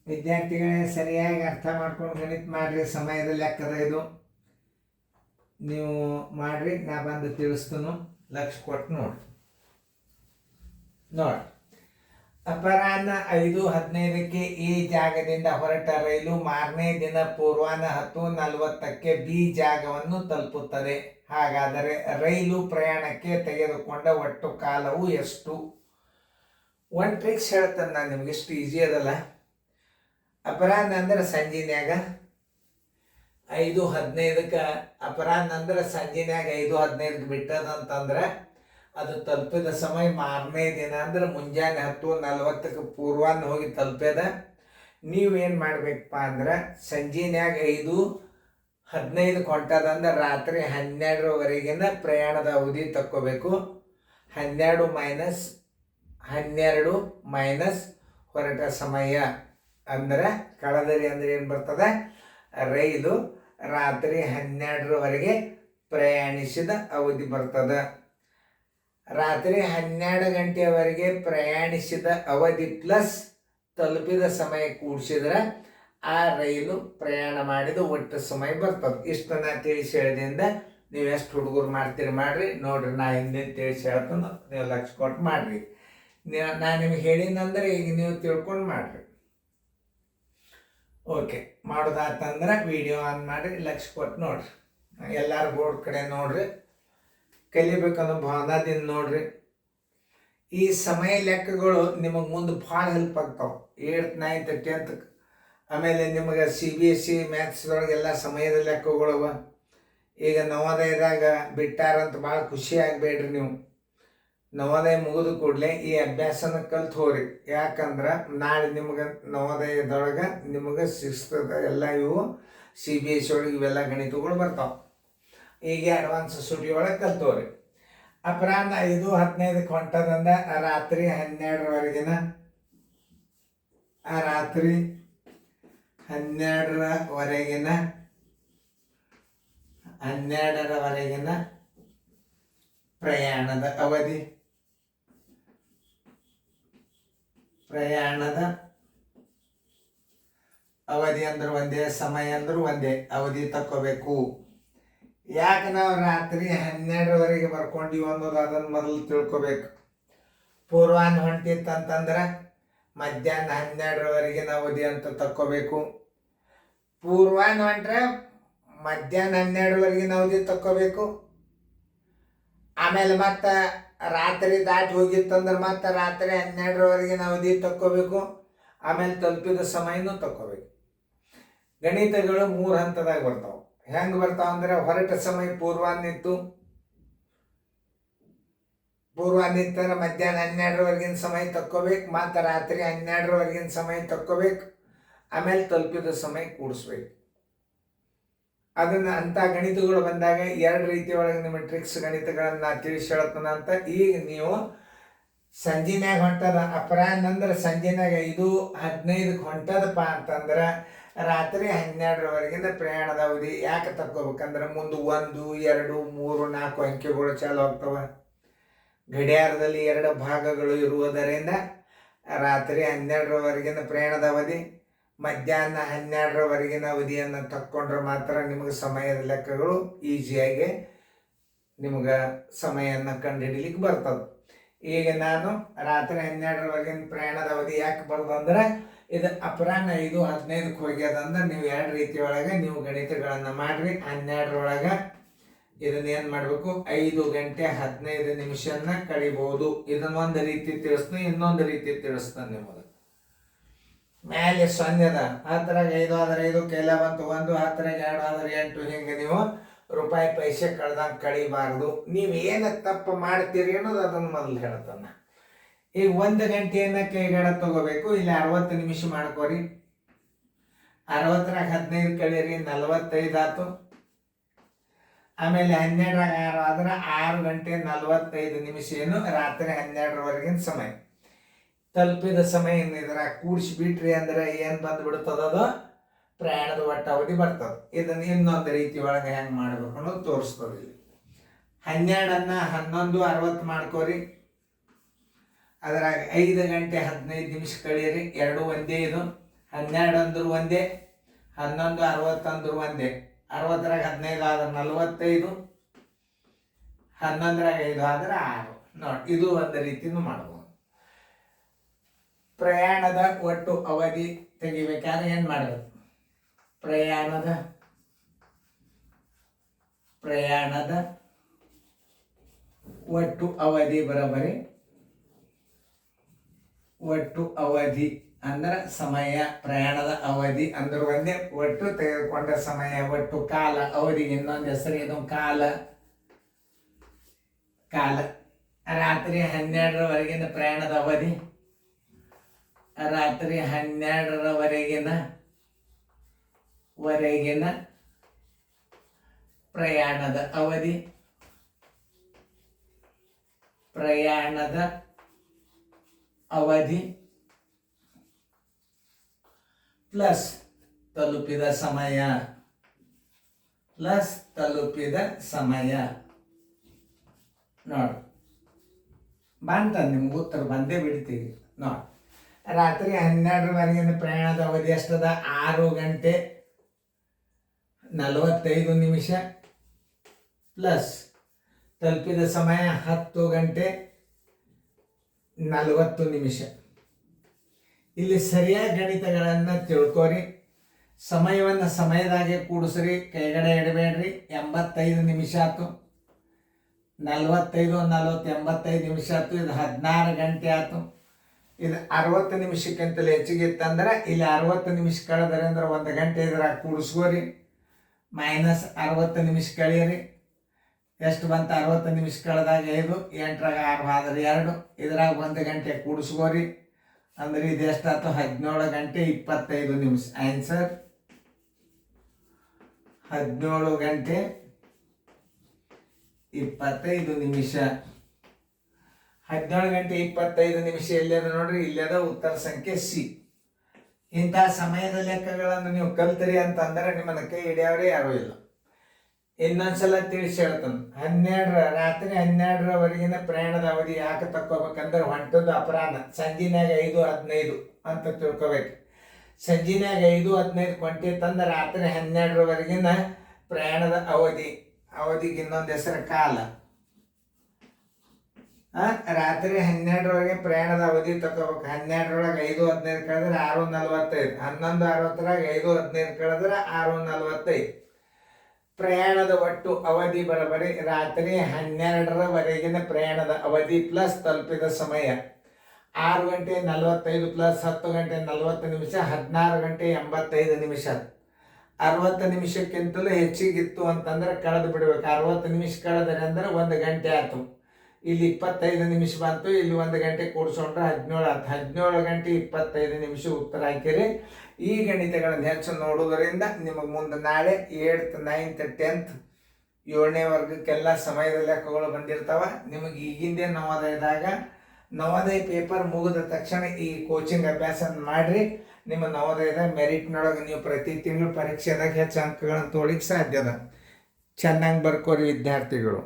ವಿದ್ಯಾರ್ಥಿಗಳೇ ಸರಿಯಾಗಿ ಅರ್ಥ ಮಾಡ್ಕೊಂಡು ಗಣಿತ ಮಾಡಿರಿ. ಸಮಯದ ಲೆಕ್ಕದ ಇದು ನೀವು ಮಾಡಿರಿ. ನಾ ಬಂದು ತಿಳಿಸ್ತನು. ಲಕ್ಷ ಕೊಟ್ಟು ನೋಡಿ. ಅಪರಾಹ್ನ 5:15 ಈ ಜಾಗದಿಂದ ಹೊರಟ ರೈಲು ಮಾರನೇ ದಿನ ಪೂರ್ವಾಹ್ನ 10:40 ಬಿ ಜಾಗವನ್ನು ತಲುಪುತ್ತದೆ. ಹಾಗಾದರೆ ರೈಲು ಪ್ರಯಾಣಕ್ಕೆ ತೆಗೆದುಕೊಂಡ ಒಟ್ಟು ಕಾಲವು ಎಷ್ಟು? ಒಂದು ಟ್ರಿಕ್ಸ್ ಹೇಳ್ತೇನೆ ನಾನು ನಿಮ್ಗೆ. ಇಷ್ಟು ಈಸಿ ಅದಲ್ಲ. ಅಪರಾಹ್ನ ಅಂದ್ರೆ ಸಂಜಿನ್ಯಾಗ 5:15 ಅಪರಾಹ್ನ ಅಂದ್ರೆ ಸಂಜಿನ್ಯಾಗ 5:15 ಬಿಟ್ಟದಂತಂದ್ರೆ ಅದು ತಲುಪಿದ ಸಮಯ ಮಾರನೇ ದಿನ ಅಂದ್ರೆ ಮುಂಜಾನೆ 10:40 ಪೂರ್ವಾಹ್ನ ಹೋಗಿ ತಲುಪ್ಯದ. ನೀವೇನು ಮಾಡ್ಬೇಕಪ್ಪ ಅಂದ್ರೆ ಸಂಜಿನ್ಯಾಗ 5:15 ಹೊಂಟದಂದ್ರೆ ರಾತ್ರಿ 12ವರೆಗಿನ ಪ್ರಯಾಣದ ಅವಧಿ ತಕ್ಕೋಬೇಕು. 12 ಮೈನಸ್ ಹೊರಟ ಸಮಯ ಅಂದ್ರೆ ಕಳೆದರಿ ಅಂದ್ರೆ ಏನು ಬರ್ತದೆ? ರೈಲು ರಾತ್ರಿ 12ರವರೆಗೆ ಪ್ರಯಾಣಿಸಿದ ಅವಧಿ ಬರ್ತದೆ. ರಾತ್ರಿ 12 ಗಂಟೆಯವರೆಗೆ ಪ್ರಯಾಣಿಸಿದ ಅವಧಿ ಪ್ಲಸ್ ತಲುಪಿದ ಸಮಯ ಕೂಡಿಸಿದ್ರೆ ಆ ರೈಲು ಪ್ರಯಾಣ ಮಾಡಿದ ಒಟ್ಟು ಸಮಯ ಬರ್ತದೆ. ಇಷ್ಟನ್ನ ತಿಳಿಸಿ ಹೇಳಿದಿಂದ ನೀವು ಎಷ್ಟು ಹುಡುಗರು ಮಾಡ್ತೀರಿ ಮಾಡ್ರಿ. ನೋಡ್ರಿ, ನಾ ಹಿಂದೆ ತಿಳಿಸಿ ಹೇಳ್ತಾನೆ, ನೀವು ಲಕ್ಷ ಕೊಟ್ಟು ಮಾಡ್ರಿ. ನಾನು ನಿಮ್ಗೆ ಹೇಳಿದಂದ್ರೆ ಈಗ ನೀವು ತಿಳ್ಕೊಂಡು ಮಾಡ್ರಿ. ಓಕೆ, ಮಾಡೋದಾತಂದ್ರೆ ವಿಡಿಯೋ ಆನ್ ಮಾಡಿ ಲಕ್ಷ ಕೊಟ್ಟು ನೋಡ್ರಿ. ಎಲ್ಲರೂ ಬೋರ್ಡ್ ಕಡೆ ನೋಡ್ರಿ. ಕಲಿಬೇಕನ್ನೋ ಭಾವನಾದಿಂದ ನೋಡ್ರಿ. ಈ ಸಮಯ ಲೆಕ್ಕಗಳು ನಿಮಗೆ ಮುಂದೆ ಭಾಳ ಹೆಲ್ಪ್ ಆಗ್ತಾವೆ. 8th 9th 10th ಆಮೇಲೆ ನಿಮಗೆ CBSE ಮ್ಯಾಥ್ಸ್ದೊಳಗೆಲ್ಲ ಸಮಯದ ಲೆಕ್ಕಗಳವ. ಈಗ ನವೋದಯದಾಗ ಬಿಟ್ಟಾರಂತ ಭಾಳ ಖುಷಿ ಆಗಬೇಡ್ರಿ. ನೀವು ನವೋದಯ ಮುಗಿದು ಕೂಡಲೇ ಈ ಅಭ್ಯಾಸನ ಕಲ್ತು ಹೋಗ್ರಿ. ಯಾಕಂದ್ರೆ ನಾಳೆ ನಿಮ್ಗೆ ನವೋದಯದೊಳಗೆ ನಿಮಗೆ ಶಿಸ್ತದ ಎಲ್ಲ ಇವು CBSE ಒಳಗೆ ಇವೆಲ್ಲ ಗಣಿತಗಳು ಬರ್ತಾವೆ. ಈಗ ಅಡ್ವಾನ್ಸ್ ಸುಟಿ ಒಳಗೆ ಕಲ್ತವ್ರಿ. ಅಪರಾಹ್ನ 5:15 ಹೊಂಟದಂದ ರಾತ್ರಿ 12ರವರೆಗಿನ ಪ್ರಯಾಣದ ಅವಧಿ ಅಂದ್ರೆ ಒಂದೇ, ಸಮಯ ಅಂದ್ರೆ ಒಂದೇ, ಅವಧಿ ತಕ್ಕೋಬೇಕು. ಯಾಕೆ ನಾವು ರಾತ್ರಿ 12ರವರೆಗೆ ಬರ್ಕೊಂಡಿವಿ ಅನ್ನೋದು ಅದನ್ನು ಮೊದಲು ತಿಳ್ಕೊಬೇಕು. ಪೂರ್ವಾಹ್ನ ಹೊಂಟಿತ್ತಂತಂದ್ರೆ ಮಧ್ಯಾಹ್ನ 12ರವರೆಗಿನ ಅವಧಿ ಅಂತ ತಕ್ಕೋಬೇಕು. ಪೂರ್ವಾಹ್ನ ಹೊಂಟ್ರೆ ಮಧ್ಯಾಹ್ನ 12ರವರೆಗಿನ ಅವಧಿ ತಕ್ಕೋಬೇಕು. ಆಮೇಲೆ ಮತ್ತೆ ರಾತ್ರಿ ದಾಟಿ ಹೋಗಿತ್ತಂದ್ರೆ ಮತ್ತೆ ರಾತ್ರಿ 12ರವರೆಗಿನ ಅವಧಿ ತಕ್ಕೋಬೇಕು. ಆಮೇಲೆ ತಲುಪಿದ ಸಮಯನೂ ತಕ್ಕೋಬೇಕು. ಗಣಿತಗಳು 3 ಹಂತದಾಗ ಬರ್ತಾವೆ. ಹೆಂಗೆ ಬರ್ತಾವ ಅಂದ್ರೆ ಹೊರಟ ಸಮಯ ಪೂರ್ವಾಹ್ನಿತ್ತಂದ್ರೆ ಮಧ್ಯಾಹ್ನ 12ರವರೆಗಿನ ಸಮಯ ತಕ್ಕೋಬೇಕು. ಮತ್ತು ರಾತ್ರಿ 12ರವರೆಗಿನ ಸಮಯ ತಕ್ಕೋಬೇಕು. ಆಮೇಲೆ ತಲುಪಿದ ಸಮಯ ಕೂಡಿಸ್ಬೇಕು. ಅದನ್ನು ಅಂಥ ಗಣಿತಗಳು ಬಂದಾಗ 2 ರೀತಿ ಒಳಗೆ ನಿಮ್ಮ ಟ್ರಿಕ್ಸ್ ಗಣಿತಗಳನ್ನು ತಿಳಿಸಿ ಹೇಳ್ತಾನಂತ. ಈಗ ನೀವು ಸಂಜಿನ್ಯಾಗ ಹೊಂಟದ ಅಪರಾಹ್ನ ಅಂದ್ರೆ ಸಂಜಿನಾಗ 5:15 ಹೊಂಟದಪ್ಪ ಅಂತಂದ್ರೆ ರಾತ್ರಿ 12ರವರೆಗಿನ ಪ್ರಯಾಣದ ಅವಧಿ ಯಾಕೆ ತಕ್ಕೋಬೇಕಂದ್ರೆ ಮುಂದೆ 1 2 3 4 ಅಂಕೆಗಳು ಚಾಲು ಆಗ್ತವೆ. ಗಡಿಯಾರದಲ್ಲಿ 2 ಭಾಗಗಳು ಇರುವುದರಿಂದ ರಾತ್ರಿ 12ರವರೆಗಿನ ಪ್ರಯಾಣದ ಅವಧಿ, ಮಧ್ಯಾಹ್ನ 12ರವರೆಗಿನ ಅವಧಿಯನ್ನು ತಕ್ಕೊಂಡ್ರೆ ಮಾತ್ರ ನಿಮಗೆ ಸಮಯದ ಲೆಕ್ಕಗಳು ಈಸಿಯಾಗಿ ನಿಮಗೆ ಸಮಯವನ್ನು ಕಂಡುಹಿಡಿಲಿಕ್ಕೆ ಬರ್ತದೆ. ಈಗ ನಾನು ರಾತ್ರಿ 12ರವರೆಗಿನ ಪ್ರಯಾಣದ ಅವಧಿ ಯಾಕೆ ಬರ್ದು ಅಂದ್ರೆ ಇದು ಅಪರಾಹ್ನ 5:15 ಹೋಗ್ಯದಂದ್ರೆ ನೀವು 2 ರೀತಿ ಒಳಗೆ ನೀವು ಗಣಿತಗಳನ್ನು ಮಾಡಿರಿ. 12ರೊಳಗೆ ಇದನ್ನೇನು ಮಾಡಬೇಕು? 5:15 ಕಳಿಬಹುದು. ಇದನ್ನೊಂದು ರೀತಿ ತಿಳಿಸ್ತಾನೆ, ಇನ್ನೊಂದು ರೀತಿ ತಿಳಿಸ್ತಾನೆ ನಿಮಗೆ. ಮೇಲೆ 0 ಅದ, 10ರಾಗ 5 ಆದ್ರೆ 5, ಕೆಲ ಬಂತು 1, 10ರಾಗ 2 ಆದ್ರೆ 8. ಹಿಂಗೆ ನೀವು ರೂಪಾಯಿ ಪೈಸೆ ಕಳ್ದಂಗೆ ಕಳಿಬಾರ್ದು. ನೀವು ಏನು ತಪ್ಪು ಮಾಡ್ತೀರಿ ಅನ್ನೋದು ಅದನ್ನು ಮೊದಲು ಹೇಳ್ತಾನೆ. ಈಗ 1 ಗಂಟೆಯನ್ನು ಕೈಗಡ ತಗೋಬೇಕು. ಇಲ್ಲಿ 60 ನಿಮಿಷ ಮಾಡ್ಕೋರಿ. 60ರಾಗ 15 ಕಳೀರಿ, 45 ಆಯ್ತು. ಆಮೇಲೆ 12ರಾಗ 6 ಆದ್ರೆ 6:45 ಏನು ರಾತ್ರಿ 12ರವರೆಗಿನ ಸಮಯ. ತಲುಪಿದ ಸಮಯ ಇದ್ರಾಗ ಕೂಡಿಸಿಬಿಟ್ರಿ ಅಂದ್ರೆ ಏನು ಬಂದುಬಿಡ್ತದದು? ಪ್ರಯಾಣದ ಒಟ್ಟು ಅವಧಿ ಬರ್ತದೆ. ಇದನ್ನು ಇನ್ನೊಂದು ರೀತಿ ಒಳಗೆ ಹೆಂಗೆ ಮಾಡ್ಬೇಕು ಅನ್ನೋದು ತೋರಿಸ್ತದೆ. ಇಲ್ಲಿ 12ಅನ್ನು 11:60 ಮಾಡ್ಕೋರಿ. ಅದ್ರಾಗ 5 ಗಂಟೆ 15 ನಿಮಿಷ ಕಳೀರಿ, ಎರಡು ಒಂದೇ. ಇದು 12 ಅಂದ್ರು ಒಂದೇ, 11 60 ಅಂದ್ರು ಒಂದೇ. 60ರಾಗ 15 ಆದ್ರೆ 45, 11ರಾಗ 5 ಆದ್ರೆ 6. ನೋಡಿ, ಇದು ಒಂದು ರೀತಿನೂ ಮಾಡ್ಬೋದು. ಪ್ರಯಾಣದ ಒಟ್ಟು ಅವಧಿ ತೆಗಿಬೇಕಾದ್ರೆ ಏನು ಮಾಡಬೇಕು? ಪ್ರಯಾಣದ ಒಟ್ಟು ಅವಧಿ ಬರೋಬರಿ ಒಟ್ಟು ಅವಧಿ ಅಂದ್ರೆ ಸಮಯ. ಪ್ರಯಾಣದ ಅವಧಿ ಅಂದ್ರೆ ಒಂದೇ, ಒಟ್ಟು ತೆಗೆದುಕೊಂಡ ಸಮಯ, ಒಟ್ಟು ಕಾಲ. ಅವಧಿಗೆ ಇನ್ನೊಂದು ಹೆಸರು ಇದು ಕಾಲ. ರಾತ್ರಿ 12ರವರೆಗಿನ ಪ್ರಯಾಣದ ಅವಧಿ, ರಾತ್ರಿ 12ರವರೆಗಿನ ಪ್ರಯಾಣದ ಅವಧಿ. ಪ್ಲಸ್ ತಲುಪಿದ ಸಮಯ. ನೋಡಿ, ಬಂತ ನಿಮ್ಗೆ ಉತ್ತರ ಬಂದೇ ಬಿಡ್ತೀವಿ. ನೋಡಿ, ರಾತ್ರಿ 12ರವರೆಗಿನ ಪ್ರಯಾಣದ ಅವಧಿ ಎಷ್ಟದ? 6 ಗಂಟೆ 45 ನಿಮಿಷ ಪ್ಲಸ್ ತಲುಪಿದ ಸಮಯ 10 ಗಂಟೆ 40 ನಿಮಿಷ. ಇಲ್ಲಿ ಸರಿಯಾಗಿ ಗಣಿತಗಳನ್ನು ತಿಳ್ಕೊರಿ. ಸಮಯವನ್ನು ಸಮಯದಾಗೆ ಕೂಡಿಸ್ರಿ, ಕೈಗಡೆ ಇಡಬೇಡ್ರಿ. 85 ನಿಮಿಷ ಆಯ್ತು, 45 40 85 ನಿಮಿಷ ಆಯ್ತು. ಇದು 16 ಗಂಟೆ ಆಯ್ತು. ಇದು 60 ನಿಮಿಷಕ್ಕಿಂತಲೂ ಹೆಚ್ಚಿಗೆ ಇತ್ತಂದ್ರೆ ಇಲ್ಲಿ 60 ನಿಮಿಷ ಕಳೆದರೆ ಅಂದ್ರೆ 1 ಗಂಟೆ ಇದ್ರಾಗ ಕೂಡಿಸ್ಕೋರಿ. ಮೈನಸ್ 60 ನಿಮಿಷ ಕಳೀರಿ. ಎಷ್ಟು ಬಂತು? 60 ನಿಮಿಷ ಕಳೆದಾಗ 5, 8ರಾಗ 6 ಆದ್ರೆ 2. ಇದ್ರಾಗ 1 ಗಂಟೆ ಕೂಡಿಸ್ಕೋರಿ. ಅಂದ್ರೆ ಇದು ಎಷ್ಟಾಯ್ತು? 17 ಗಂಟೆ 25 ನಿಮಿಷ. ಆನ್ಸರ್ 17 ಗಂಟೆ 25 ನಿಮಿಷ. 17 ಗಂಟೆ 25 ನಿಮಿಷ ಎಲ್ಲದ ನೋಡ್ರಿ, ಇಲ್ಲದ ಉತ್ತರ ಸಂಖ್ಯೆ ಸಿ. ಇಂತಹ ಸಮಯದ ಲೆಕ್ಕಗಳನ್ನು ನೀವು ಕಲ್ತರಿ ಅಂತಂದ್ರೆ ನಿಮ್ಮನ್ನ ಕೈ ಹಿಡಿಯೋರೇ ಯಾರೂ ಇಲ್ಲ. ಇನ್ನೊಂದ್ಸಲ ತಿಳಿಸಿ ಹೇಳ್ತಾನೆ. ರಾತ್ರಿ 12ರವರೆಗಿನ ಪ್ರಯಾಣದ ಅವಧಿ ಯಾಕೆ ತಕ್ಕೋಬೇಕಂದ್ರೆ ಹೊಂಟದ್ದು ಅಪರಾಹ್ನ ಸಂಜಿನಾಗ 5:15 ಅಂತ ತಿಳ್ಕೊಬೇಕು. ಸಂಜಿನಾಗ 5:15 ಹೊಂಟಿತ್ತಂದ್ರೆ ರಾತ್ರಿ 12ರವರೆಗಿನ ಪ್ರಯಾಣದ ಅವಧಿಗೆ ಇನ್ನೊಂದು ಹೆಸರು ಕಾಲ. ರಾತ್ರಿ 12ರವರೆಗೆ ಪ್ರಯಾಣದ ಅವಧಿ ತಗೋಬೇಕು. 12ರೊಳಗೆ 5:15 ಕಳೆದ್ರೆ 6:45, 11:60ರಾಗ 5:15 ಕಳೆದ್ರೆ 6:45. ಪ್ರಯಾಣದ ಒಟ್ಟು ಅವಧಿ ಬರೋಬರಿ ರಾತ್ರಿ 12ರವರೆಗಿನ ಪ್ರಯಾಣದ ಅವಧಿ ಪ್ಲಸ್ ತಲುಪಿದ ಸಮಯ. 6 ಗಂಟೆ 45 ಪ್ಲಸ್ 10 ಗಂಟೆ 40 ನಿಮಿಷ, 16 ಗಂಟೆ 85 ನಿಮಿಷ. 60 ನಿಮಿಷಕ್ಕಿಂತಲೂ ಹೆಚ್ಚಿಗಿತ್ತು ಅಂತಂದ್ರೆ ಕಳೆದು ಬಿಡ್ಬೇಕು. 60 ನಿಮಿಷ ಕಳೆದರೆ ಅಂದ್ರೆ 1 ಗಂಟೆ ಆಯ್ತು. ಇಲ್ಲಿ 25 ನಿಮಿಷ ಬಂತು, ಇಲ್ಲಿ 1 ಗಂಟೆ ಕೂಡಿಸ್ಕೊಂಡ್ರೆ 17 ಆಯ್ತು. 17 ಗಂಟೆ 25 ನಿಮಿಷ ಉತ್ತರ ಹಾಕಿರಿ. ಈ ಗಣಿತಗಳನ್ನು ಹೆಚ್ಚು ನೋಡುವುದರಿಂದ ನಿಮಗೆ ಮುಂದೆ ನಾಳೆ 8th 9th 10th 7ನೇ ವರ್ಗಕ್ಕೆಲ್ಲ ಸಮಯದ ಲೆಕ್ಕಗಳು ಬಂದಿರ್ತಾವ. ನಿಮಗೆ ಈಗಿಂದೇ ನವೋದಯ ಪೇಪರ್ ಮುಗಿದ ತಕ್ಷಣ ಈ ಕೋಚಿಂಗ್ ಅಭ್ಯಾಸ ಮಾಡಿರಿ. ನಿಮ್ಮ ನವೋದಯದ ಮೆರಿಟ್ನೊಳಗೆ ನೀವು ಪ್ರತಿ ತಿಂಗಳು ಪರೀಕ್ಷೆದಾಗ ಹೆಚ್ಚು ಅಂಕಗಳನ್ನು ತೊಗೊಳಿಕ್ಕೆ ಸಾಧ್ಯ ಅದ. ಚೆನ್ನಾಗಿ ಬರ್ಕೋರಿ ವಿದ್ಯಾರ್ಥಿಗಳು.